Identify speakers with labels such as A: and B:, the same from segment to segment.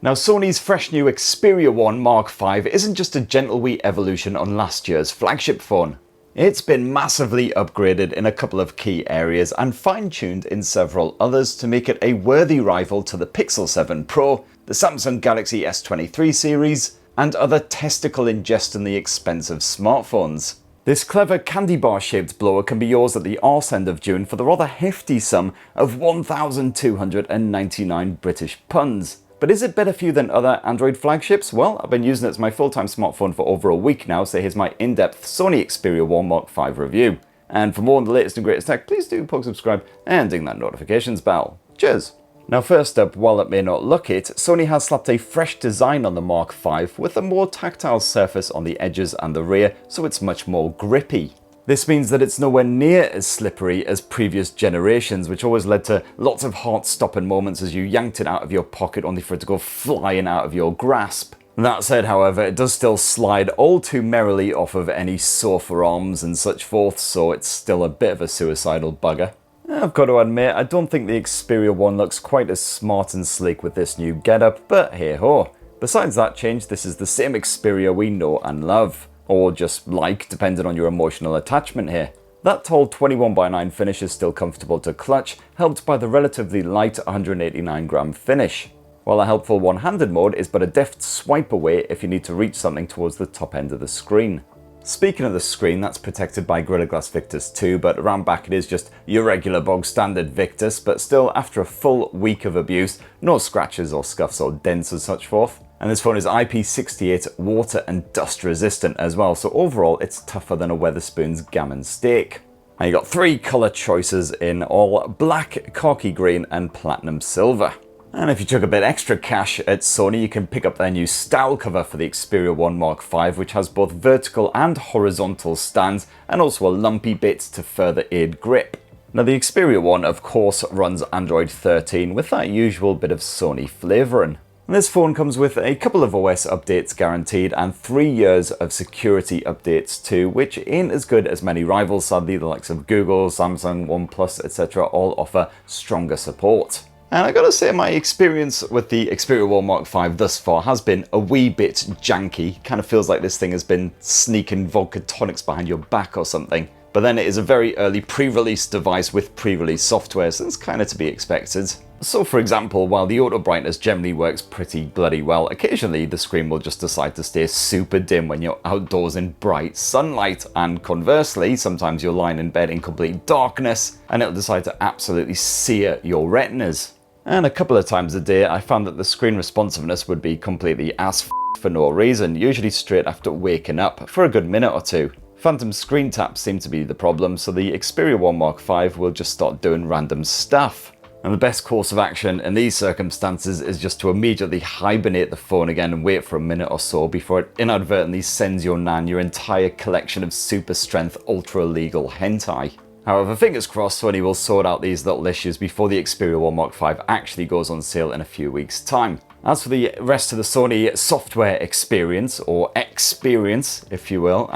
A: Now, Sony's fresh new Xperia 1 Mark V isn't just a gentle wee evolution on last year's flagship phone. It's been massively upgraded in a couple of key areas and fine-tuned in several others to make it a worthy rival to the Pixel 7 Pro, the Samsung Galaxy S23 series, and other testicle-ingestingly expensive smartphones. This clever candy bar shaped blower can be yours at the arse end of June for the rather hefty sum of 1,299 British punds. But is it better for you than other Android flagships? Well, I've been using it as my full-time smartphone for over a week now, so here's my in-depth Sony Xperia 1 Mark V review. And for more on the latest and greatest tech, please do subscribe and ding that notifications bell. Cheers! Now first up, while it may not look it, Sony has slapped a fresh design on the Mark V with a more tactile surface on the edges and the rear, so it's much more grippy. This means that it's nowhere near as slippery as previous generations, which always led to lots of heart-stopping moments as you yanked it out of your pocket only for it to go flying out of your grasp. That said, however, it does still slide all too merrily off of any sofa arms and such forth, so it's still a bit of a suicidal bugger. I've got to admit, I don't think the Xperia 1 looks quite as smart and sleek with this new getup, but hey-ho. Besides that change, this is the same Xperia we know and love. Or just like, depending on your emotional attachment here. That tall 21:9 finish is still comfortable to clutch, helped by the relatively light 189g finish. While a helpful one-handed mode is but a deft swipe away if you need to reach something towards the top end of the screen. Speaking of the screen, that's protected by Gorilla Glass Victus 2, but around back it is just your regular bog standard Victus, but still after a full week of abuse, no scratches or scuffs or dents and such forth. And this phone is IP68 water and dust resistant as well, so overall it's tougher than a Wetherspoon's gammon steak. Now you got three colour choices in all black, khaki green and platinum silver. And if you took a bit extra cash at Sony, you can pick up their new style cover for the Xperia 1 Mark V, which has both vertical and horizontal stands and also a lumpy bit to further aid grip. Now the Xperia 1 of course runs Android 13 with that usual bit of Sony flavouring. This phone comes with a couple of OS updates guaranteed and 3 years of security updates too, which ain't as good as many rivals sadly. The likes of Google, Samsung, OnePlus, etc. all offer stronger support. And I gotta say, my experience with the Xperia 1 Mark V thus far has been a wee bit janky. Kind of feels like this thing has been sneaking vodka tonics behind your back or something. But then it is a very early pre-release device with pre-release software, so it's kind of to be expected. So for example, while the auto brightness generally works pretty bloody well, occasionally the screen will just decide to stay super dim when you're outdoors in bright sunlight, and conversely, sometimes you're lying in bed in complete darkness and it'll decide to absolutely sear your retinas. And a couple of times a day I found that the screen responsiveness would be completely ass for no reason, usually straight after waking up for a good minute or two. Phantom screen taps seem to be the problem, so the Xperia 1 Mark V will just start doing random stuff. And the best course of action in these circumstances is just to immediately hibernate the phone again and wait for a minute or so before it inadvertently sends your nan your entire collection of super strength ultra legal hentai. However, fingers crossed Sony will sort out these little issues before the Xperia 1 Mark V actually goes on sale in a few weeks' time. As for the rest of the Sony software experience, or experience if you will,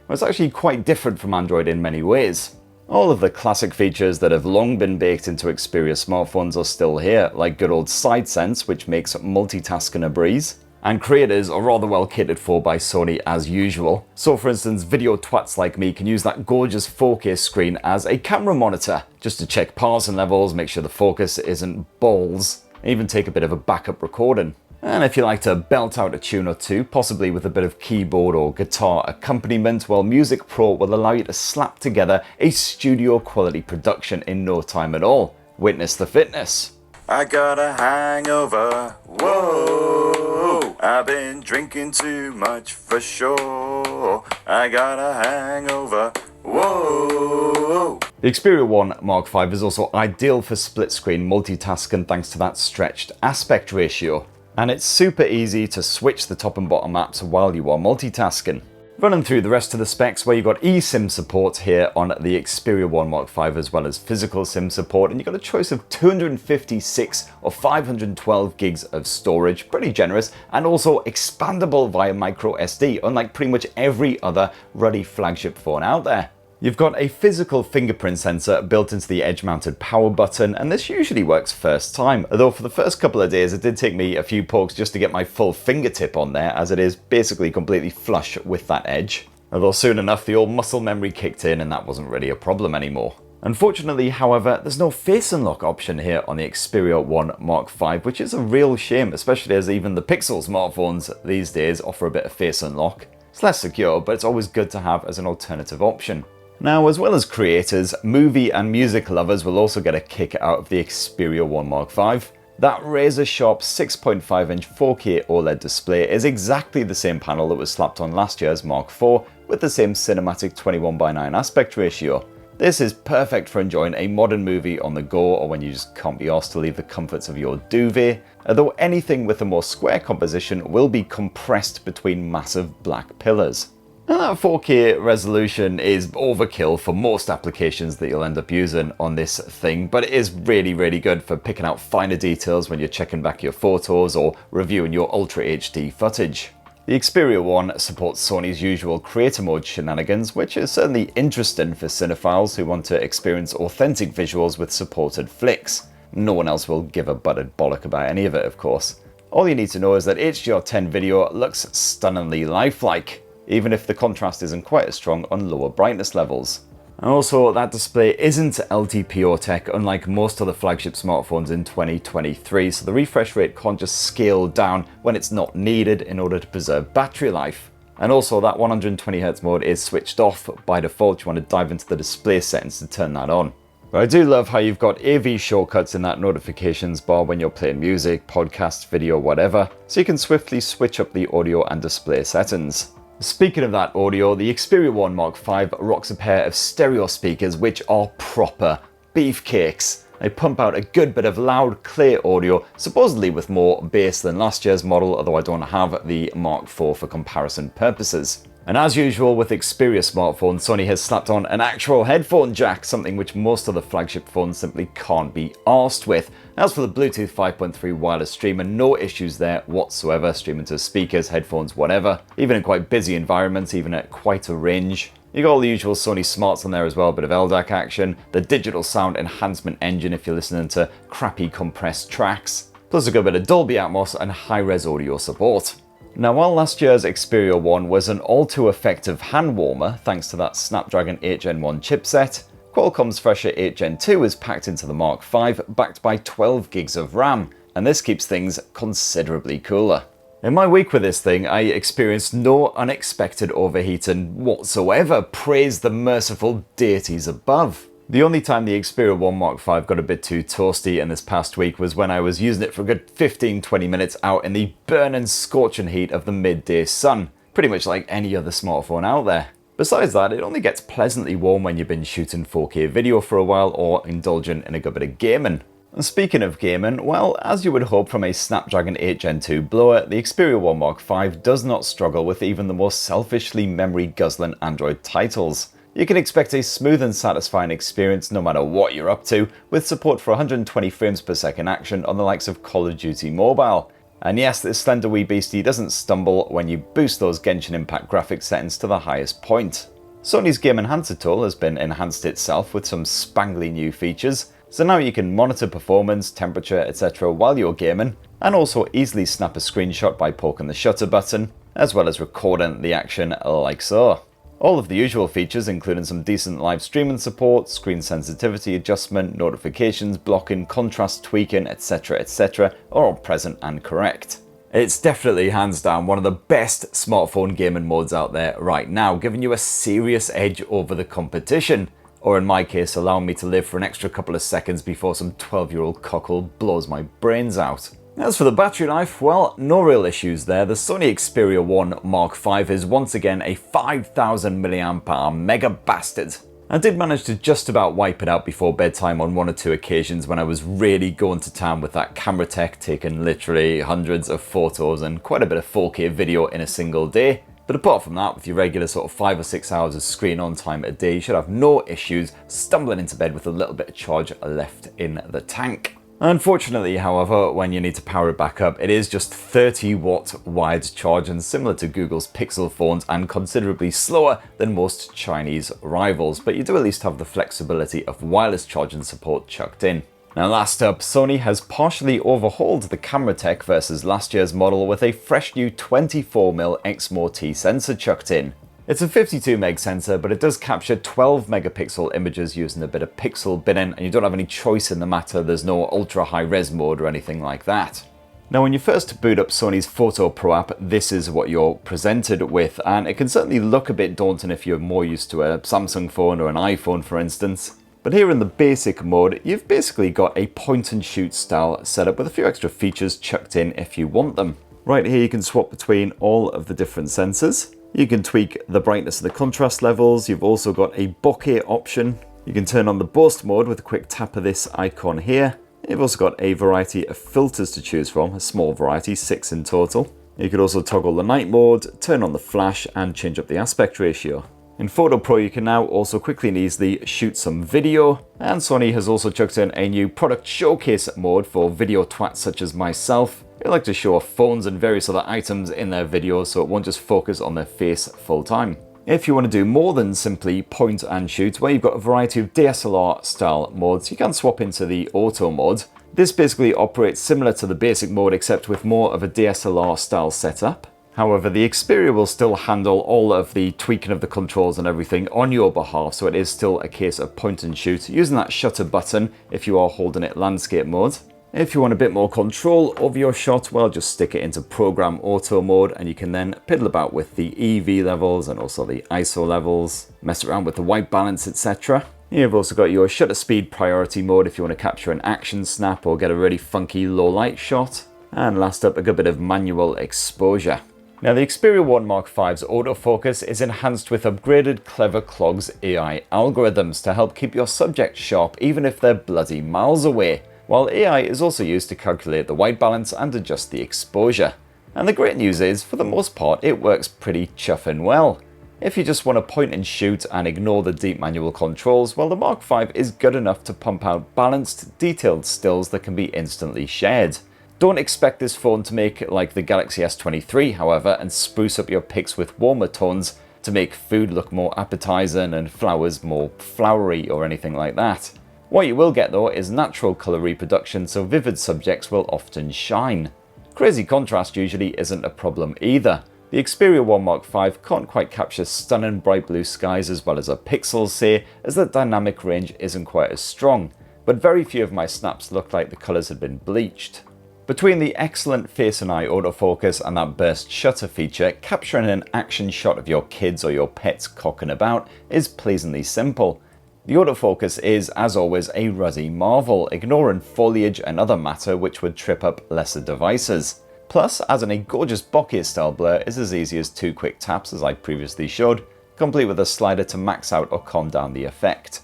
A: it's actually quite different from Android in many ways. All of the classic features that have long been baked into Xperia smartphones are still here, like good old SideSense, which makes multitasking a breeze. And creators are rather well catered for by Sony as usual. So for instance, video twats like me can use that gorgeous 4K screen as a camera monitor, just to check parsing levels, make sure the focus isn't balls, even take a bit of a backup recording. And if you like to belt out a tune or two, possibly with a bit of keyboard or guitar accompaniment, well, Music Pro will allow you to slap together a studio quality production in no time at all. Witness the fitness.
B: I got a hangover, whoa, I've been drinking too much for sure. I got a hangover, whoa.
A: The Xperia 1 Mark V is also ideal for split screen multitasking thanks to that stretched aspect ratio. And it's super easy to switch the top and bottom apps while you are multitasking. Running through the rest of the specs, where you got eSIM support here on the Xperia 1 Mark V as well as physical SIM support, and you got a choice of 256 or 512 gigs of storage, pretty generous, and also expandable via micro SD, unlike pretty much every other ruddy flagship phone out there. You've got a physical fingerprint sensor built into the edge-mounted power button, and this usually works first time, although for the first couple of days it did take me a few pokes just to get my full fingertip on there, as it is basically completely flush with that edge. Although soon enough the old muscle memory kicked in and that wasn't really a problem anymore. Unfortunately, however, there's no face unlock option here on the Xperia 1 Mark V, which is a real shame, especially as even the Pixel smartphones these days offer a bit of face unlock. It's less secure, but it's always good to have as an alternative option. Now, as well as creators, movie and music lovers will also get a kick out of the Xperia 1 Mark V. That razor-sharp 6.5-inch 4K OLED display is exactly the same panel that was slapped on last year's Mark IV, with the same cinematic 21:9 aspect ratio. This is perfect for enjoying a modern movie on the go or when you just can't be arsed to leave the comforts of your duvet, although anything with a more square composition will be compressed between massive black pillars. Now that 4K resolution is overkill for most applications that you'll end up using on this thing, but it is really good for picking out finer details when you're checking back your photos or reviewing your Ultra HD footage. The Xperia 1 supports Sony's usual creator mode shenanigans, which is certainly interesting for cinephiles who want to experience authentic visuals with supported flicks. No one else will give a buttered bollock about any of it, of course. All you need to know is that HDR10 video looks stunningly lifelike, even if the contrast isn't quite as strong on lower brightness levels. And also, that display isn't LTPO tech, unlike most other flagship smartphones in 2023, so the refresh rate can't just scale down when it's not needed in order to preserve battery life. And also, that 120Hz mode is switched off by default. You want to dive into the display settings to turn that on. But I do love how you've got AV shortcuts in that notifications bar when you're playing music, podcast, video, whatever, so you can swiftly switch up the audio and display settings. Speaking of that audio, the Xperia 1 Mark V rocks a pair of stereo speakers which are proper beefcakes. They pump out a good bit of loud, clear audio, supposedly with more bass than last year's model, although I don't have the Mark IV for comparison purposes. And as usual with Xperia smartphones, Sony has slapped on an actual headphone jack, something which most other flagship phones simply can't be arsed with. As for the Bluetooth 5.3 wireless streamer, no issues there whatsoever, streaming to speakers, headphones, whatever, even in quite busy environments, even at quite a range. You got all the usual Sony smarts on there as well, a bit of LDAC action, the digital sound enhancement engine if you're listening to crappy compressed tracks, plus a good bit of Dolby Atmos and high-res audio support. Now, while last year's Xperia 1 was an all-too-effective hand-warmer thanks to that Snapdragon 8 Gen 1 chipset, Qualcomm's fresher 8 Gen 2 is packed into the Mark V, backed by 12 gigs of RAM, and this keeps things considerably cooler. In my week with this thing, I experienced no unexpected overheating whatsoever, praise the merciful deities above. The only time the Xperia 1 Mark V got a bit too toasty in this past week was when I was using it for a good 15-20 minutes out in the burning scorching heat of the midday sun, pretty much like any other smartphone out there. Besides that, it only gets pleasantly warm when you've been shooting 4K video for a while or indulging in a good bit of gaming. And speaking of gaming, well, as you would hope from a Snapdragon 8 Gen 2 blower, the Xperia 1 Mark V does not struggle with even the most selfishly memory-guzzling Android titles. You can expect a smooth and satisfying experience no matter what you're up to, with support for 120 frames per second action on the likes of Call of Duty Mobile. And yes, this slender wee beastie doesn't stumble when you boost those Genshin Impact graphics settings to the highest point. Sony's Game Enhancer tool has been enhanced itself with some spangly new features, so now you can monitor performance, temperature, etc. while you're gaming, and also easily snap a screenshot by poking the shutter button, as well as recording the action like so. All of the usual features, including some decent live streaming support, screen sensitivity adjustment, notifications, blocking, contrast tweaking, etc, are all present and correct. It's definitely hands down one of the best smartphone gaming modes out there right now, giving you a serious edge over the competition. Or in my case, allowing me to live for an extra couple of seconds before some 12-year-old cockle blows my brains out. As for the battery life, well, no real issues there. The Sony Xperia 1 Mark V is once again a 5000 mAh mega bastard. I did manage to just about wipe it out before bedtime on one or two occasions when I was really going to town with that camera tech, taking literally hundreds of photos and quite a bit of 4K video in a single day. But apart from that, with your regular sort of 5 or 6 hours of screen on time a day, you should have no issues stumbling into bed with a little bit of charge left in the tank. Unfortunately, however, when you need to power it back up, it is just 30-watt wired charge and similar to Google's Pixel phones and considerably slower than most Chinese rivals, but you do at least have the flexibility of wireless charging support chucked in. Now last up, Sony has partially overhauled the camera tech versus last year's model with a fresh new 24mm Exmor-T sensor chucked in. It's a 52 meg sensor, but it does capture 12 megapixel images using a bit of pixel binning, and you don't have any choice in the matter. There's no ultra high res mode or anything like that. Now when you first boot up Sony's Photo Pro app, this is what you're presented with, and it can certainly look a bit daunting if you're more used to a Samsung phone or an iPhone, for instance. But here in the basic mode, you've basically got a point and shoot style setup with a few extra features chucked in if you want them. Right here you can swap between all of the different sensors. You can tweak the brightness and the contrast levels. You've also got a bokeh option. You can turn on the burst mode with a quick tap of this icon here. You've also got a variety of filters to choose from, a small variety, 6 in total. You could also toggle the night mode, turn on the flash, and change up the aspect ratio. In Photo Pro, you can now also quickly and easily shoot some video, and Sony has also chucked in a new product showcase mode for video twats such as myself. They like to show off phones and various other items in their videos so it won't just focus on their face full time. If you want to do more than simply point and shoot, well, you've got a variety of DSLR style modes. You can swap into the auto mode. This basically operates similar to the basic mode except with more of a DSLR style setup. However, the Xperia will still handle all of the tweaking of the controls and everything on your behalf, so it is still a case of point and shoot using that shutter button if you are holding it landscape mode. If you want a bit more control over your shot, well, just stick it into program auto mode and you can then piddle about with the EV levels and also the ISO levels, mess around with the white balance, etc. You've also got your shutter speed priority mode if you want to capture an action snap or get a really funky low light shot. And last up, a good bit of manual exposure. Now the Xperia 1 Mark V's autofocus is enhanced with upgraded Clever Clog's AI algorithms to help keep your subject sharp even if they're bloody miles away, while AI is also used to calculate the white balance and adjust the exposure. And the great news is, for the most part, it works pretty chuffing well. If you just want to point and shoot and ignore the deep manual controls, well, the Mark V is good enough to pump out balanced, detailed stills that can be instantly shared. Don't expect this phone to make it like the Galaxy S23, however, and spruce up your pics with warmer tones to make food look more appetizing and flowers more flowery or anything like that. What you will get though is natural colour reproduction, so vivid subjects will often shine. Crazy contrast usually isn't a problem either. The Xperia 1 Mark V can't quite capture stunning bright blue skies as well as our pixels say, as the dynamic range isn't quite as strong, but very few of my snaps looked like the colours had been bleached. Between the excellent face and eye autofocus and that burst shutter feature, capturing an action shot of your kids or your pets cocking about is pleasingly simple. The autofocus is, as always, a ruddy marvel, ignoring foliage and other matter which would trip up lesser devices. Plus, adding a gorgeous bokeh style blur is as easy as 2 quick taps as I previously showed, complete with a slider to max out or calm down the effect.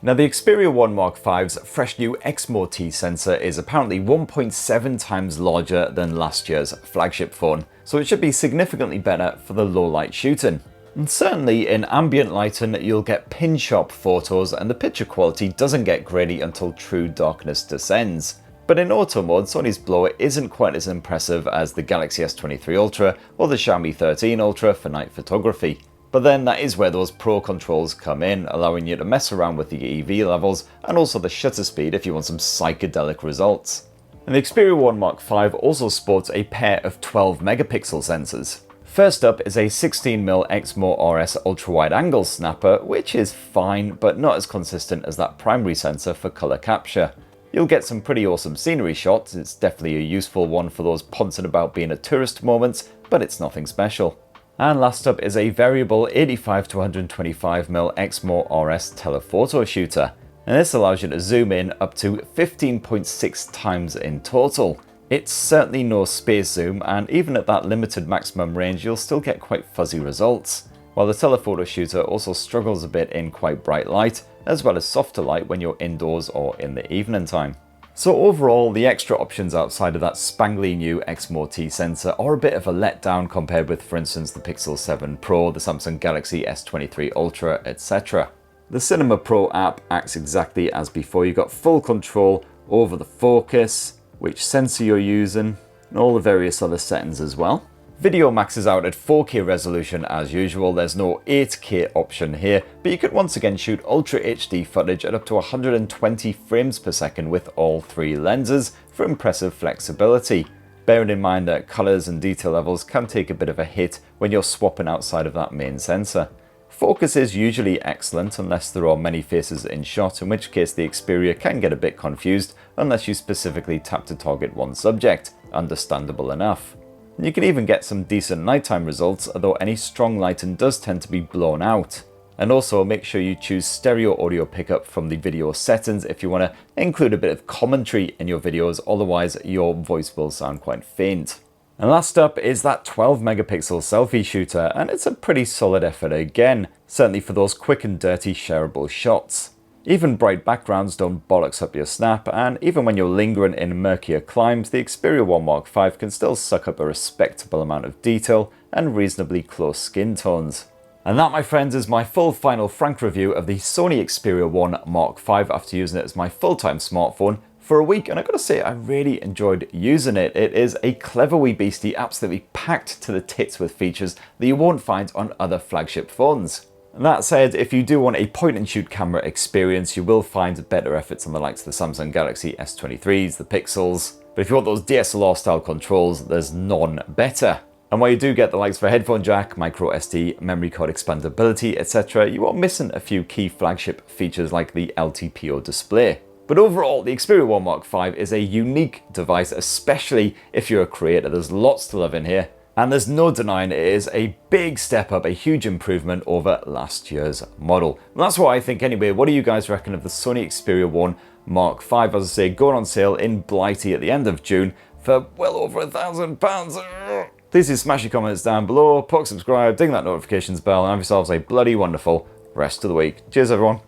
A: Now the Xperia 1 Mark V's fresh new Exmor-T sensor is apparently 1.7 times larger than last year's flagship phone, so it should be significantly better for the low light shooting. And certainly in ambient lighting you'll get pin sharp photos and the picture quality doesn't get grainy until true darkness descends. But in auto mode, Sony's blower isn't quite as impressive as the Galaxy S23 Ultra or the Xiaomi 13 Ultra for night photography. But then that is where those pro controls come in, allowing you to mess around with the EV levels and also the shutter speed if you want some psychedelic results. And the Xperia 1 Mark V also sports a pair of 12 megapixel sensors. First up is a 16mm Exmor RS ultra-wide angle snapper, which is fine, but not as consistent as that primary sensor for colour capture. You'll get some pretty awesome scenery shots, it's definitely a useful one for those pouncing about being a tourist moments, but it's nothing special. And last up is a variable 85 to 125mm Exmor RS telephoto shooter, and this allows you to zoom in up to 15.6 times in total. It's certainly no space zoom, and even at that limited maximum range you'll still get quite fuzzy results, while the telephoto shooter also struggles a bit in quite bright light, as well as softer light when you're indoors or in the evening time. So overall, the extra options outside of that spangly new Exmor-T sensor are a bit of a letdown compared with, for instance, the Pixel 7 Pro, the Samsung Galaxy S23 Ultra, etc. The Cinema Pro app acts exactly as before. You've got full control over the focus, which sensor you're using, and all the various other settings as well. Video maxes out at 4K resolution as usual. There's no 8K option here, but you could once again shoot Ultra HD footage at up to 120 frames per second with all three lenses for impressive flexibility. Bearing in mind that colors and detail levels can take a bit of a hit when you're swapping outside of that main sensor. Focus is usually excellent unless there are many faces in shot, in which case the Xperia can get a bit confused unless you specifically tap to target one subject. Understandable enough. You can even get some decent nighttime results, although any strong lighting does tend to be blown out. And also make sure you choose stereo audio pickup from the video settings if you want to include a bit of commentary in your videos, otherwise your voice will sound quite faint. And last up is that 12 megapixel selfie shooter, and it's a pretty solid effort again, certainly for those quick and dirty shareable shots. Even bright backgrounds don't bollocks up your snap, and even when you're lingering in murkier climes, the Xperia 1 Mark V can still suck up a respectable amount of detail and reasonably close skin tones. And that, my friends, is my full final frank review of the Sony Xperia 1 Mark V after using it as my full-time smartphone for a week, and I gotta say I really enjoyed using it. It is a clever wee beastie, absolutely packed to the tits with features that you won't find on other flagship phones. That said, if you do want a point-and-shoot camera experience, you will find better efforts on the likes of the Samsung Galaxy S23s, the Pixels, but if you want those DSLR style controls, there's none better. And while you do get the likes of a headphone jack, micro SD, memory card expandability, etc., you are missing a few key flagship features like the LTPO display. But overall, the Xperia 1 Mark V is a unique device, especially if you're a creator. There's lots to love in here. And there's no denying it is a big step up, a huge improvement over last year's model. And that's what I think anyway. What do you guys reckon of the Sony Xperia 1 Mark V? As I say, going on sale in Blighty at the end of June for well over £1,000. Please do smash your comments down below, subscribe, ding that notifications bell, and have yourselves a bloody wonderful rest of the week. Cheers everyone.